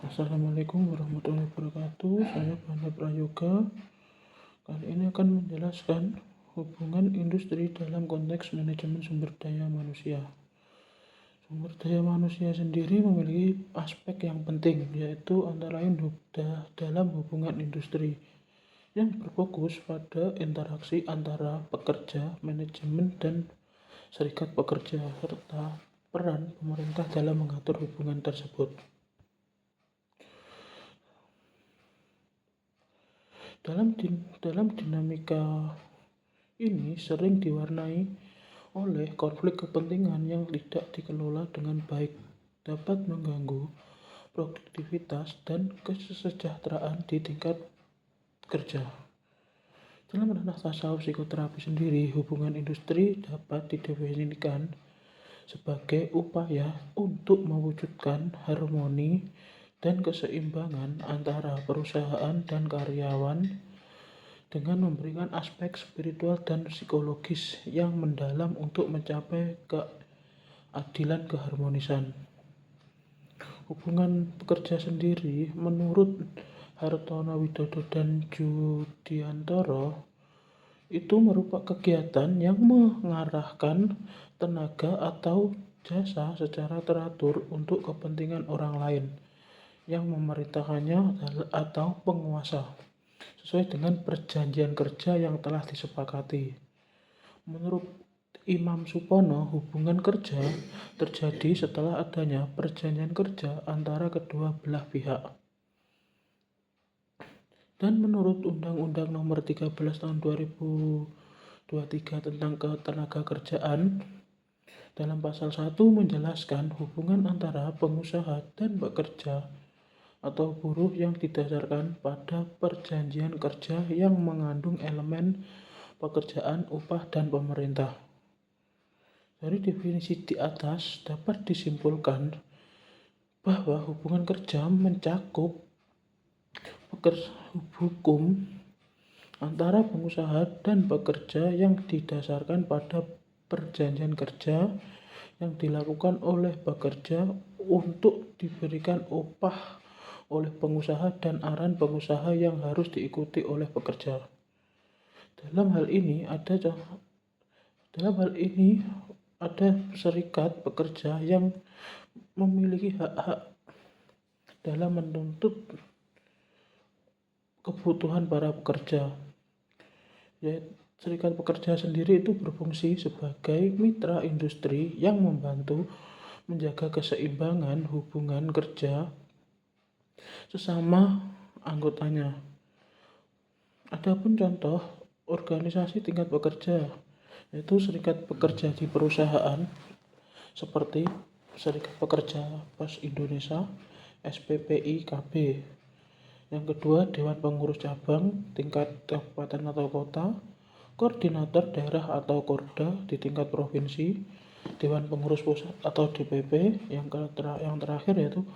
Assalamualaikum warahmatullahi wabarakatuh. Saya Banda Prayoga. Kali ini akan menjelaskan hubungan industri dalam konteks manajemen sumber daya manusia. Sumber daya manusia sendiri memiliki aspek yang penting, yaitu antara lain dalam hubungan industri yang berfokus pada interaksi antara pekerja, manajemen, dan serikat pekerja, serta peran pemerintah dalam mengatur hubungan tersebut. Dalam dinamika ini sering diwarnai oleh konflik kepentingan yang tidak dikelola dengan baik, dapat mengganggu produktivitas dan kesejahteraan di tingkat kerja. Dalam ranah tasawuf psikoterapi sendiri, hubungan industri dapat didefinisikan sebagai upaya untuk mewujudkan harmoni dan keseimbangan antara perusahaan dan karyawan dengan memberikan aspek spiritual dan psikologis yang mendalam untuk mencapai keadilan keharmonisan. Hubungan pekerja sendiri menurut Hartono Widodo dan Judiantoro itu merupakan kegiatan yang mengarahkan tenaga atau jasa secara teratur untuk kepentingan orang lain yang memerintahkannya atau penguasa, sesuai dengan perjanjian kerja yang telah disepakati. Menurut Imam Supono, hubungan kerja terjadi setelah adanya perjanjian kerja antara kedua belah pihak. Dan menurut Undang-Undang Nomor 13 Tahun 2023 tentang Ketenagakerjaan, dalam pasal 1 menjelaskan hubungan antara pengusaha dan pekerja atau buruh yang didasarkan pada perjanjian kerja yang mengandung elemen pekerjaan, upah, dan pemerintah. Dari definisi di atas dapat disimpulkan bahwa hubungan kerja mencakup hukum antara pengusaha dan pekerja yang didasarkan pada perjanjian kerja yang dilakukan oleh pekerja untuk diberikan upah oleh pengusaha dan arahan pengusaha yang harus diikuti oleh pekerja. Dalam hal ini ada serikat pekerja yang memiliki hak-hak dalam menuntut kebutuhan para pekerja. Yaitu serikat pekerja sendiri itu berfungsi sebagai mitra industri yang membantu menjaga keseimbangan hubungan kerja sesama anggotanya. Adapun contoh organisasi tingkat pekerja, yaitu serikat pekerja di perusahaan seperti Serikat Pekerja Pos Indonesia, SPPI KB. Yang kedua, Dewan Pengurus Cabang tingkat kabupaten atau kota, Koordinator Daerah atau Korda di tingkat provinsi, Dewan Pengurus Pusat atau DPP. Yang terakhir yaitu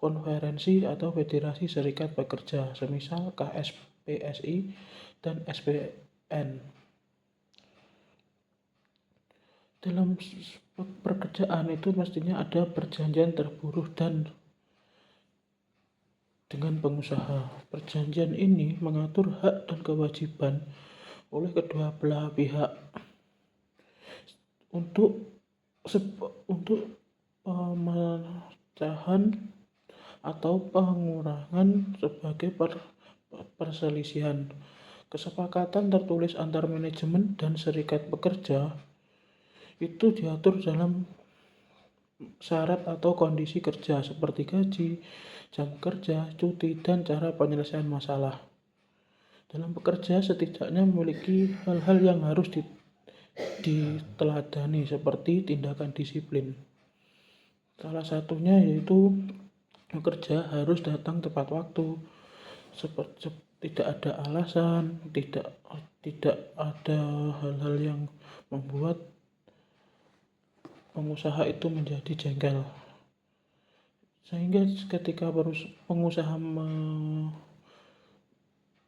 Konferensi atau Federasi Serikat Pekerja, semisal KSPSI dan SPN. Dalam pekerjaan itu mestinya ada perjanjian terburuh dan dengan pengusaha. Perjanjian ini mengatur hak dan kewajiban oleh kedua belah pihak untuk pemecahan atau pengurangan sebagai perselisihan. Kesepakatan tertulis antar manajemen dan serikat pekerja itu diatur dalam syarat atau kondisi kerja seperti gaji, jam kerja, cuti, dan cara penyelesaian masalah. Dalam bekerja setidaknya memiliki hal-hal yang harus diteladani seperti tindakan disiplin. Salah satunya yaitu bekerja harus datang tepat waktu, tidak ada alasan, tidak ada hal-hal yang membuat pengusaha itu menjadi jengkel. Sehingga ketika pengusaha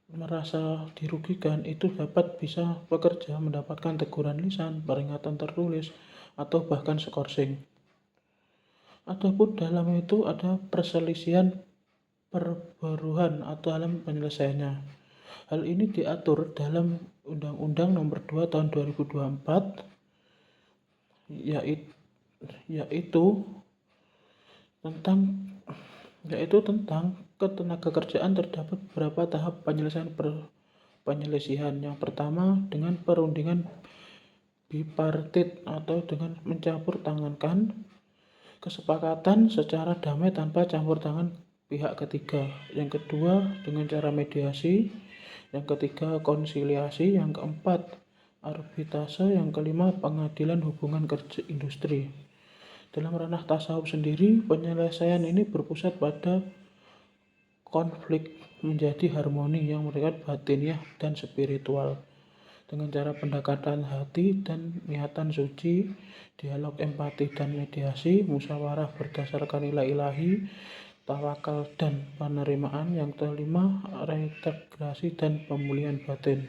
merasa dirugikan, itu bisa pekerja mendapatkan teguran lisan, peringatan tertulis, atau bahkan skorsing. Adapun dalam itu ada perselisihan perburuan atau dalam penyelesaiannya. Hal ini diatur dalam Undang-Undang Nomor 2 Tahun 2024 yaitu tentang ketenagakerjaan. Terdapat beberapa tahap penyelesaian. Yang pertama dengan perundingan bipartit atau dengan mencampur tangankan kesepakatan secara damai tanpa campur tangan pihak ketiga. Yang kedua dengan cara mediasi. Yang ketiga konsiliasi. Yang keempat arbitrase. Yang kelima pengadilan hubungan kerja industri. Dalam ranah tasawuf sendiri, penyelesaian ini berpusat pada konflik menjadi harmoni yang merupakan batiniah dan spiritual dengan cara pendekatan hati dan niatan suci, dialog empati dan mediasi, musyawarah berdasarkan nilai ilahi, tawakal dan penerimaan. Yang kelima, reintegrasi dan pemulihan batin.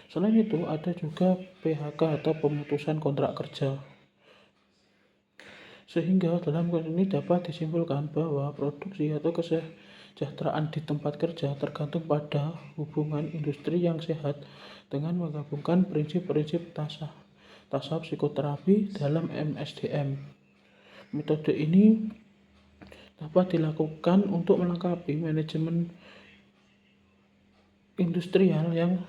Selain itu, ada juga PHK atau pemutusan kontrak kerja. Sehingga dalam konteks ini dapat disimpulkan bahwa produksi atau kesejahteraan di tempat kerja tergantung pada hubungan industri yang sehat dengan menggabungkan prinsip-prinsip tasawuf psikoterapi dalam MSDM. Metode ini dapat dilakukan untuk melengkapi manajemen industrial yang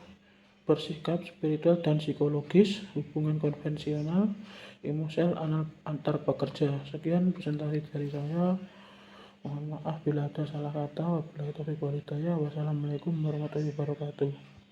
bersikap spiritual dan psikologis, hubungan konvensional, emosional antar pekerja. Sekian presentasi dari saya. Mohon maaf bila ada salah kata. Wabillahi taufiq wal hidayah. Wassalamualaikum warahmatullahi wabarakatuh.